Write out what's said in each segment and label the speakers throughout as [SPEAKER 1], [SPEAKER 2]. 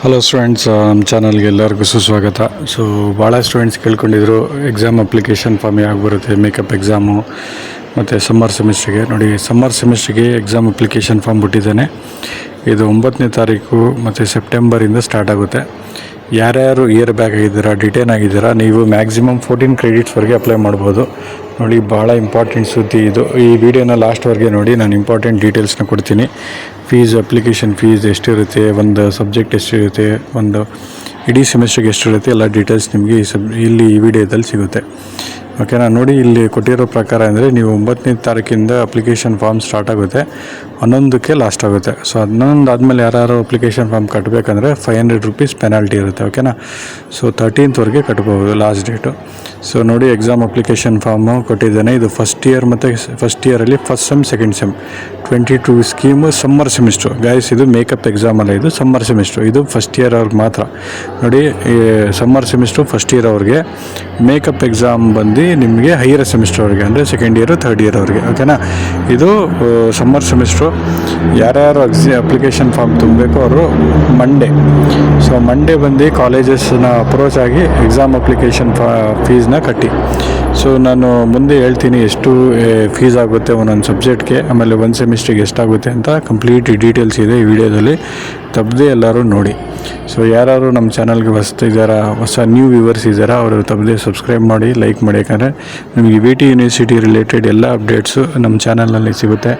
[SPEAKER 1] Hello students, ನಮ್ಮ ಚಾನಲ್ಗೆ ಎಲ್ಲರಿಗೂ ಸುಸ್ವಾಗತ. ಸೊ ಭಾಳ ಸ್ಟೂಡೆಂಟ್ಸ್ ಕೇಳ್ಕೊಂಡಿದ್ರು ಎಕ್ಸಾಮ್ ಅಪ್ಲಿಕೇಶನ್ ಫಾರ್ಮ್ ಯಾವಾಗ ಬರುತ್ತೆ, ಮೇಕಪ್ ಎಕ್ಸಾಮು ಮತ್ತು ಸಮ್ಮರ್ ಸೆಮಿಸ್ಟ್ರಿಗೆ. ನೋಡಿ, ಸಮ್ಮರ್ ಸೆಮಿಸ್ಟ್ರಿಗೆ ಎಕ್ಸಾಮ್ ಅಪ್ಲಿಕೇಶನ್ ಫಾರ್ಮ್ ಬಿಟ್ಟಿದ್ದಾನೆ. ಇದು 9ನೇ ತಾರೀಕು ಮತ್ತು ಸೆಪ್ಟೆಂಬರಿಂದ ಸ್ಟಾರ್ಟ್ ಆಗುತ್ತೆ. ಯಾರ್ಯಾರು ಇಯರ್ ಬ್ಯಾಕ್ ಆಗಿದ್ದೀರಾ, ಡಿಟೇನ್ ಆಗಿದ್ದೀರಾ, ನೀವು ಮ್ಯಾಕ್ಸಿಮಮ್ 14 ಕ್ರೆಡಿಟ್ಸ್ವರೆಗೆ ಅಪ್ಲೈ ಮಾಡ್ಬೋದು. ನೋಡಿ, ಭಾಳ ಇಂಪಾರ್ಟೆಂಟ್ ಸುದ್ದಿ ಇದು. ಈ ವಿಡಿಯೋನ ಲಾಸ್ಟ್ವರೆಗೆ ನೋಡಿ, ನಾನು ಇಂಪಾರ್ಟೆಂಟ್ ಡೀಟೇಲ್ಸ್ನ ಕೊಡ್ತೀನಿ. ಫೀಸ್, ಅಪ್ಲಿಕೇಶನ್ ಫೀಸ್ ಎಷ್ಟಿರುತ್ತೆ, ಒಂದು ಸಬ್ಜೆಕ್ಟ್ ಎಷ್ಟಿರುತ್ತೆ, ಒಂದು ಇಡೀ ಸೆಮಿಸ್ಟ್ರಿಗೆ ಎಷ್ಟಿರುತ್ತೆ, ಎಲ್ಲ ಡೀಟೇಲ್ಸ್ ನಿಮಗೆ ಇಲ್ಲಿ ಈ ವಿಡಿಯೋದಲ್ಲಿ ಸಿಗುತ್ತೆ. ಓಕೆನಾ. ನೋಡಿ, ಇಲ್ಲಿ ಕೊಟ್ಟಿರೋ ಪ್ರಕಾರ ಅಂದರೆ ನೀವು 9ನೇ ತಾರೀಕಿಂದ ಅಪ್ಲಿಕೇಶನ್ ಫಾರ್ಮ್ ಸ್ಟಾರ್ಟ್ ಆಗುತ್ತೆ, 11ಕ್ಕೆ ಲಾಸ್ಟ್ ಆಗುತ್ತೆ. ಸೊ 11 ಆದಮೇಲೆ ಯಾರು ಅಪ್ಲಿಕೇಶನ್ ಫಾರ್ಮ್ ಕಟ್ಟಬೇಕಂದ್ರೆ 500 ರೂಪೀಸ್ ಪೆನಾಲ್ಟಿ ಇರುತ್ತೆ. ಓಕೆನಾ. ಸೊ 13th ಕಟ್ಬೋದು ಲಾಸ್ಟ್ ಡೇಟು. ಸೊ ನೋಡಿ, ಎಕ್ಸಾಮ್ ಅಪ್ಲಿಕೇಶನ್ ಫಾರ್ಮು ಕೊಟ್ಟಿದ್ದಾನೆ. ಇದು ಫಸ್ಟ್ ಇಯರ್ ಮತ್ತು ಫಸ್ಟ್ ಇಯರಲ್ಲಿ first sem, second sem 22 scheme summer semester. Guys, ಇದು ಮೇಕಪ್ ಎಕ್ಸಾಮ್ ಅಲ್ಲ, ಇದು ಸಮ್ಮರ್ ಸೆಮಿಸ್ಟ್ರು. ಇದು ಫಸ್ಟ್ ಇಯರ್ ಅವ್ರಿಗೆ ಮಾತ್ರ. ನೋಡಿ, ಸಮ್ಮರ್ ಸೆಮಿಸ್ಟ್ರು ಫಸ್ಟ್ ಇಯರ್ ಅವ್ರಿಗೆ, ಮೇಕಪ್ ಎಕ್ಸಾಮ್ ಬಂದು ನಿಮಗೆ ಹೈಯರ್ ಸೆಮಿಸ್ಟರ್ ಅವ್ರಿಗೆ ಅಂದರೆ ಸೆಕೆಂಡ್ ಇಯರು, ಥರ್ಡ್ ಇಯರ್ ಅವ್ರಿಗೆ. ಓಕೆನಾ. ಇದು ಸಮ್ಮರ್ ಸೆಮಿಸ್ಟ್ರು. ಯಾರ್ಯಾರು ಅಪ್ಲಿಕೇಶನ್ ಫಾರ್ಮ್ ತುಂಬಬೇಕು ಅವರು ಮಂಡೇ ಬಂದು ಕಾಲೇಜಸ್ನ ಅಪ್ರೋಚ್ ಆಗಿ ಎಕ್ಸಾಮ್ ಅಪ್ಲಿಕೇಶನ್ ಫೀಸ್ನ ಕಟ್ಟಿ. ಸೊ ನಾನು ಮುಂದೆ ಹೇಳ್ತೀನಿ ಎಷ್ಟು ಫೀಸ್ ಆಗುತ್ತೆ ಒಂದೊಂದು ಸಬ್ಜೆಕ್ಟ್ಗೆ, ಆಮೇಲೆ ಒಂದು ಸೆಮಿಸ್ಟ್ರಿಗೆ ಎಷ್ಟಾಗುತ್ತೆ ಅಂತ ಕಂಪ್ಲೀಟ್ ಡೀಟೇಲ್ಸ್ ಇದೆ ಈ ವಿಡಿಯೋದಲ್ಲಿ. ತಪ್ಪದೆ ಎಲ್ಲರೂ ನೋಡಿ. ಸೊ ಯಾರು ನಮ್ಮ ಚಾನಲ್ಗೆ ಹೊಸ ನ್ಯೂ ವ್ಯೂವರ್ಸ್ ಇದ್ದಾರಾ, ಅವರು ತಪ್ಪದೆ ಸಬ್ಸ್ಕ್ರೈಬ್ ಮಾಡಿ, ಲೈಕ್ ಮಾಡಿ. ಯಾಕಂದರೆ ನಿಮಗೆ VT ಯೂನಿವರ್ಸಿಟಿ ರಿಲೇಟೆಡ್ ಎಲ್ಲ ಅಪ್ಡೇಟ್ಸು ನಮ್ಮ ಚಾನಲ್ನಲ್ಲಿ ಸಿಗುತ್ತೆ.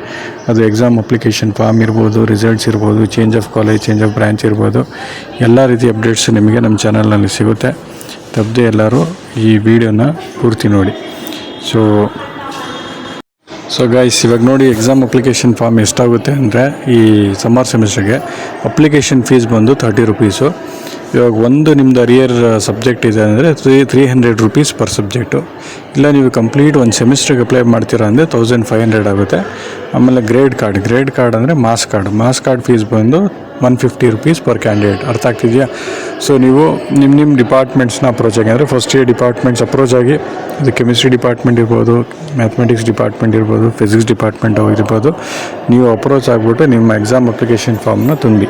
[SPEAKER 1] ಅದು ಎಕ್ಸಾಮ್ ಅಪ್ಲಿಕೇಶನ್ ಫಾರ್ಮ್ ಇರ್ಬೋದು, ರಿಸಲ್ಟ್ಸ್ ಇರ್ಬೋದು, change of college, change of branch ಇರ್ಬೋದು, ಎಲ್ಲ ರೀತಿ ಅಪ್ಡೇಟ್ಸ್ ನಿಮಗೆ ನಮ್ಮ ಚಾನಲ್ನಲ್ಲಿ ಸಿಗುತ್ತೆ. ತಪ್ಪದೆ ಎಲ್ಲರೂ ಈ ವಿಡಿಯೋನ ಪೂರ್ತಿ ನೋಡಿ. ಸೊ ಗೈಸ್, ಇವಾಗ ನೋಡಿ, ಎಕ್ಸಾಮ್ ಅಪ್ಲಿಕೇಶನ್ ಫಾರ್ಮ್ ಎಷ್ಟಾಗುತ್ತೆ ಅಂದರೆ ಈ ಸಮ್ಮರ್ ಸೆಮಿಸ್ಟ್ರಿಗೆ ಅಪ್ಲಿಕೇಶನ್ ಫೀಸ್ ಬಂದು 30 ರೂಪೀಸು. ಇವಾಗ ಒಂದು ನಿಮ್ಮದು ಅರಿಯರ್ ಸಬ್ಜೆಕ್ಟ್ ಇದೆ ಅಂದರೆ 300 ರೂಪೀಸ್ ಪರ್ ಸಬ್ಜೆಕ್ಟು. ಇಲ್ಲ ನೀವು ಕಂಪ್ಲೀಟ್ ಒಂದು ಸೆಮಿಸ್ಟ್ರಿಗೆ ಅಪ್ಲೈ ಮಾಡ್ತೀರಾ ಅಂದರೆ 1500 ಆಗುತ್ತೆ. ಆಮೇಲೆ ಗ್ರೇಡ್ ಕಾರ್ಡ್ ಅಂದರೆ ಮಾಸ್ ಕಾರ್ಡ್ ಫೀಸ್ ಬಂದು 150 ರೂಪೀಸ್ ಪರ್ ಕ್ಯಾಂಡಿಡೇಟ್. ಅರ್ಥ ಆಗ್ತಿದೆಯಾ? ಸೊ ನೀವು ನಿಮ್ಮ ಡಿಪಾರ್ಟ್ಮೆಂಟ್ಸ್ನ ಅಪ್ರೋಚ್ ಆಗಿ, ಅಂದರೆ ಫಸ್ಟ್ ಇಯರ್ ಡಿಪಾರ್ಟ್ಮೆಂಟ್ಸ್ ಅಪ್ರೋಚ್ ಆಗಿ, ಅದು ಕೆಮಿಸ್ಟ್ರಿ ಡಿಪಾರ್ಟ್ಮೆಂಟ್ ಇರ್ಬೋದು, ಮ್ಯಾಥಮೆಟಿಕ್ಸ್ ಡಿಪಾರ್ಟ್ಮೆಂಟ್ ಇರ್ಬೋದು, ಫಿಸಿಕ್ಸ್ ಡಿಪಾರ್ಟ್ಮೆಂಟ್ ಇರ್ಬೋದು, ನೀವು ಅಪ್ರೋಚ್ ಆಗಿಬಿಟ್ಟು ನಿಮ್ಮ ಎಕ್ಸಾಮ್ ಅಪ್ಲಿಕೇಶನ್ ಫಾರ್ಮ್ನ ತುಂಬಿ.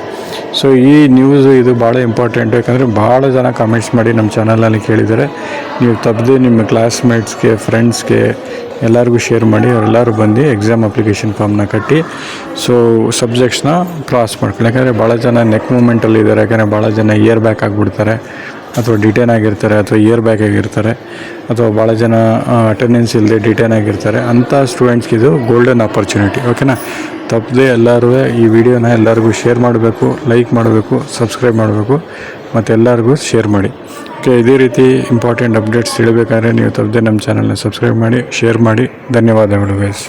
[SPEAKER 1] ಸೊ ಈ ನ್ಯೂಸು ಇದು ಭಾಳ ಇಂಪಾರ್ಟೆಂಟ್. ಯಾಕಂದರೆ ಭಾಳ ಜನ ಕಾಮೆಂಟ್ಸ್ ಮಾಡಿ ನಮ್ಮ ಚಾನಲಲ್ಲಿ ಕೇಳಿದ್ದಾರೆ. ನೀವು ತಪ್ಪದೆ ನಿಮ್ಮ ಕ್ಲಾಸ್ಮೇಟ್ಸ್ಗೆ, ಫ್ರೆಂಡ್ಸ್ಗೆ ಎಲ್ಲರಿಗೂ ಶೇರ್ ಮಾಡಿ. ಅವರೆಲ್ಲರೂ ಬಂದು ಎಕ್ಸಾಮ್ ಅಪ್ಲಿಕೇಶನ್ ಫಾರ್ಮ್ನ ಕಟ್ಟಿ ಸೊ ಸಬ್ಜೆಕ್ಟ್ಸ್ನ ಕ್ರಾಸ್ ಮಾಡ್ಕೊಳ್ಳಿ. ಯಾಕಂದರೆ ಭಾಳ ಜನ ನೆಕ್ ಮೂಮೆಂಟಲ್ಲಿ ಇದ್ದಾರೆ. ಯಾಕಂದರೆ ಭಾಳ ಜನ ಇಯರ್ ಬ್ಯಾಕ್ ಆಗಿಬಿಡ್ತಾರೆ, ಅಥವಾ ಡಿಟೇನ್ ಆಗಿರ್ತಾರೆ, ಅಥವಾ ಇಯರ್ ಬ್ಯಾಕ್ ಆಗಿರ್ತಾರೆ, ಅಥವಾ ಭಾಳ ಜನ ಅಟೆಂಡೆನ್ಸ್ ಇಲ್ಲದೆ ಡಿಟೇನ್ ಆಗಿರ್ತಾರೆ. ಅಂಥ ಸ್ಟೂಡೆಂಟ್ಸ್ಗೆ ಇದು ಗೋಲ್ಡನ್ ಆಪರ್ಚುನಿಟಿ. ಓಕೆನಾ. ತಪ್ಪದೆ ಎಲ್ಲರೂ ಈ ವಿಡಿಯೋನ ಎಲ್ಲರಿಗೂ ಶೇರ್ ಮಾಡಬೇಕು, ಲೈಕ್ ಮಾಡಬೇಕು, ಸಬ್ಸ್ಕ್ರೈಬ್ ಮಾಡಬೇಕು, ಮತ್ತು ಎಲ್ಲರಿಗೂ ಶೇರ್ ಮಾಡಿ. ಓಕೆ. ಇದೇ ರೀತಿ ಇಂಪಾರ್ಟೆಂಟ್ ಅಪ್ಡೇಟ್ಸ್ ತಿಳಬೇಕಾದ್ರೆ ನೀವು ತಪ್ಪದೆ ನಮ್ಮ ಚಾನಲ್ನ ಸಬ್ಸ್ಕ್ರೈಬ್ ಮಾಡಿ, ಶೇರ್ ಮಾಡಿ. ಧನ್ಯವಾದಗಳು ಗೈಸ್.